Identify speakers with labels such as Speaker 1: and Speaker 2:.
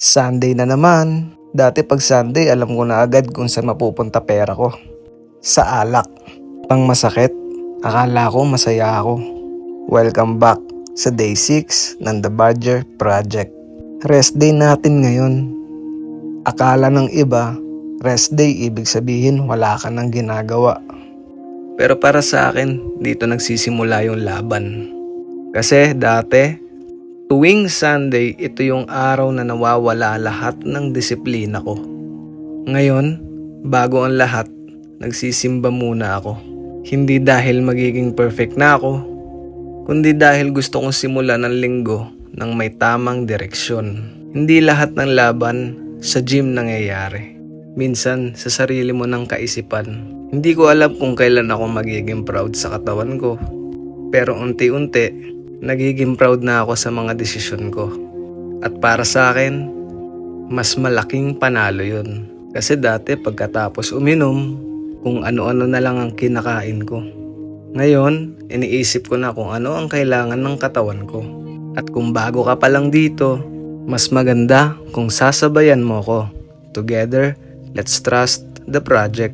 Speaker 1: Sunday na naman. Dati pag Sunday, alam ko na agad kung saan mapupunta pera ko. Sa alak. Pang masakit, akala ko masaya ako. Welcome back sa Day 6 ng The Badger Project. Rest day natin ngayon. Akala ng iba, rest day ibig sabihin wala ka nang ginagawa. Pero para sa akin, dito nagsisimula yung laban. Kasi dati, tuwing Sunday, ito yung araw na nawawala lahat ng disiplina ko. Ngayon, bago ang lahat, nagsisimba muna ako. Hindi dahil magiging perfect na ako, kundi dahil gusto kong simulan ng linggo ng may tamang direksyon. Hindi lahat ng laban sa gym nangyayari. Minsan, sa sarili mo ng kaisipan. Hindi ko alam kung kailan ako magiging proud sa katawan ko. Pero unti-unti, nagiging proud na ako sa mga desisyon ko. At para sa akin, mas malaking panalo yun. Kasi dati pagkatapos uminom, kung ano-ano na lang ang kinakain ko. Ngayon, iniisip ko na kung ano ang kailangan ng katawan ko. At kung bago ka pa lang dito, mas maganda kung sasabayan mo ko. Together, let's trust the project.